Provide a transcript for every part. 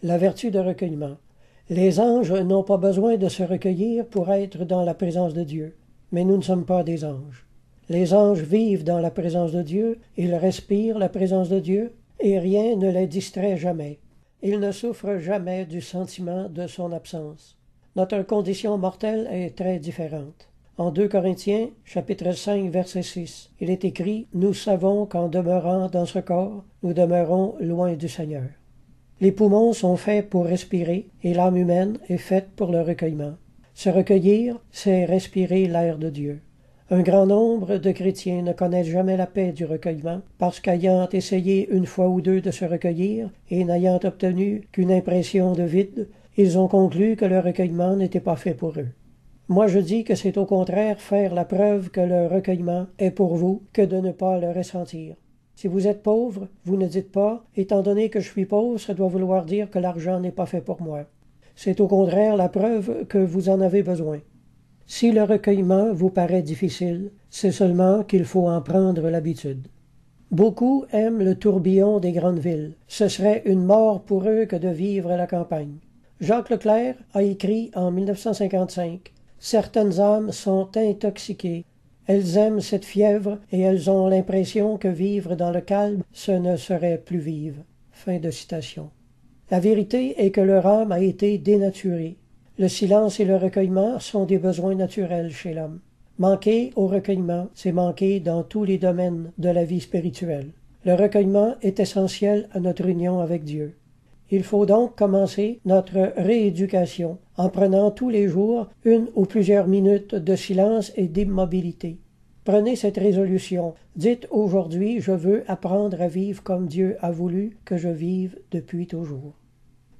La vertu de recueillement. Les anges n'ont pas besoin de se recueillir pour être dans la présence de Dieu, mais nous ne sommes pas des anges. Les anges vivent dans la présence de Dieu, ils respirent la présence de Dieu, et rien ne les distrait jamais. Ils ne souffrent jamais du sentiment de son absence. Notre condition mortelle est très différente. En 2 Corinthiens, chapitre 5, verset 6, il est écrit « Nous savons qu'en demeurant dans ce corps, nous demeurons loin du Seigneur. » Les poumons sont faits pour respirer et l'âme humaine est faite pour le recueillement. Se recueillir, c'est respirer l'air de Dieu. Un grand nombre de chrétiens ne connaissent jamais la paix du recueillement parce qu'ayant essayé une fois ou deux de se recueillir et n'ayant obtenu qu'une impression de vide, ils ont conclu que le recueillement n'était pas fait pour eux. Moi je dis que c'est au contraire faire la preuve que le recueillement est pour vous que de ne pas le ressentir. Si vous êtes pauvre, vous ne dites pas « étant donné que je suis pauvre, ça doit vouloir dire que l'argent n'est pas fait pour moi ». C'est au contraire la preuve que vous en avez besoin. Si le recueillement vous paraît difficile, c'est seulement qu'il faut en prendre l'habitude. Beaucoup aiment le tourbillon des grandes villes. Ce serait une mort pour eux que de vivre à la campagne. Jacques Leclerc a écrit en 1955 « Certaines âmes sont intoxiquées. Elles aiment cette fièvre et elles ont l'impression que vivre dans le calme, ce ne serait plus vivre. » Fin de citation. La vérité est que leur âme a été dénaturée. Le silence et le recueillement sont des besoins naturels chez l'homme. Manquer au recueillement, c'est manquer dans tous les domaines de la vie spirituelle. Le recueillement est essentiel à notre union avec Dieu. Il faut donc commencer notre rééducation en prenant tous les jours une ou plusieurs minutes de silence et d'immobilité. Prenez cette résolution. Dites aujourd'hui, je veux apprendre à vivre comme Dieu a voulu que je vive depuis toujours.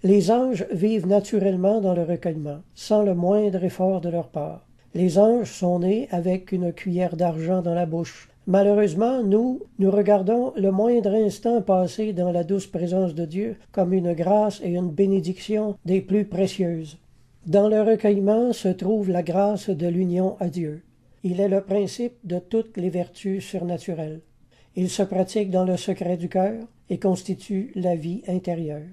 Les anges vivent naturellement dans le recueillement, sans le moindre effort de leur part. Les anges sont nés avec une cuillère d'argent dans la bouche. Malheureusement, nous regardons le moindre instant passé dans la douce présence de Dieu comme une grâce et une bénédiction des plus précieuses. Dans le recueillement se trouve la grâce de l'union à Dieu. Il est le principe de toutes les vertus surnaturelles. Il se pratique dans le secret du cœur et constitue la vie intérieure.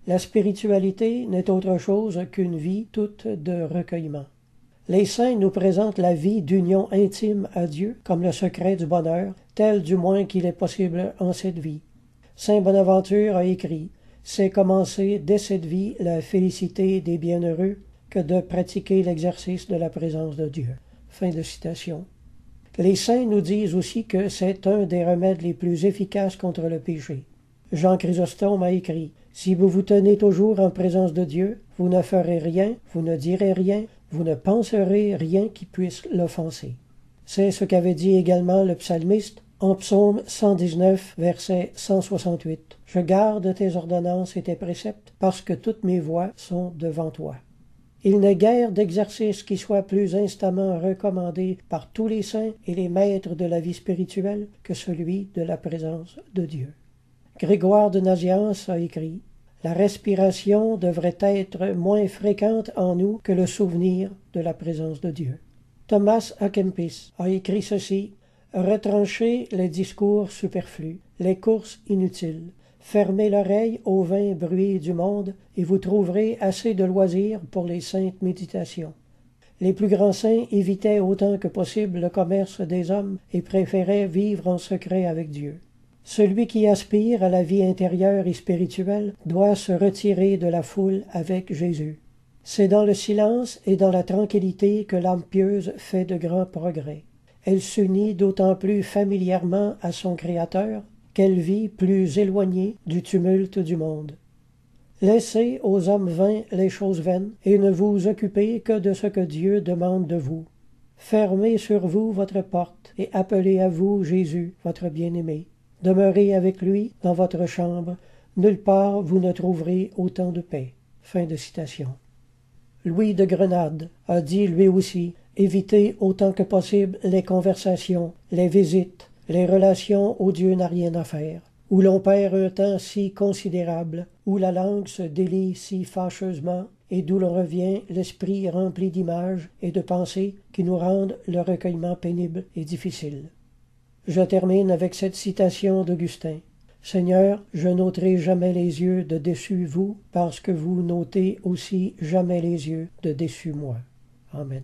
La spiritualité n'est autre chose qu'une vie toute de recueillement. Les saints nous présentent la vie d'union intime à Dieu comme le secret du bonheur, tel du moins qu'il est possible en cette vie. Saint Bonaventure a écrit « C'est commencer dès cette vie la félicité des bienheureux que de pratiquer l'exercice de la présence de Dieu. » Fin de citation. Les saints nous disent aussi que c'est un des remèdes les plus efficaces contre le péché. Jean Chrysostome a écrit « Si vous vous tenez toujours en présence de Dieu, vous ne ferez rien, vous ne direz rien, vous ne penserez rien qui puisse l'offenser. » C'est ce qu'avait dit également le psalmiste en psaume 119, verset 168. « Je garde tes ordonnances et tes préceptes, parce que toutes mes voies sont devant toi. » Il n'est guère d'exercice qui soit plus instamment recommandé par tous les saints et les maîtres de la vie spirituelle que celui de la présence de Dieu. Grégoire de Nazianze a écrit « La respiration devrait être moins fréquente en nous que le souvenir de la présence de Dieu. » Thomas à Kempis a écrit ceci « Retranchez les discours superflus, les courses inutiles. Fermez l'oreille aux vains bruits du monde et vous trouverez assez de loisirs pour les saintes méditations. » Les plus grands saints évitaient autant que possible le commerce des hommes et préféraient vivre en secret avec Dieu. Celui qui aspire à la vie intérieure et spirituelle doit se retirer de la foule avec Jésus. C'est dans le silence et dans la tranquillité que l'âme pieuse fait de grands progrès. Elle s'unit d'autant plus familièrement à son Créateur qu'elle vit plus éloignée du tumulte du monde. Laissez aux hommes vains les choses vaines et ne vous occupez que de ce que Dieu demande de vous. Fermez sur vous votre porte et appelez à vous Jésus, votre bien-aimé. Demeurez avec lui dans votre chambre, nulle part vous ne trouverez autant de paix. Fin de citation. Louis de Grenade a dit lui aussi « Évitez autant que possible les conversations, les visites, les relations où Dieu n'a rien à faire, où l'on perd un temps si considérable, où la langue se délie si fâcheusement, et d'où l'on revient l'esprit rempli d'images et de pensées qui nous rendent le recueillement pénible et difficile. » Je termine avec cette citation d'Augustin. « Seigneur, je n'ôterai jamais les yeux de dessus vous, parce que vous n'ôtez aussi jamais les yeux de dessus moi. Amen.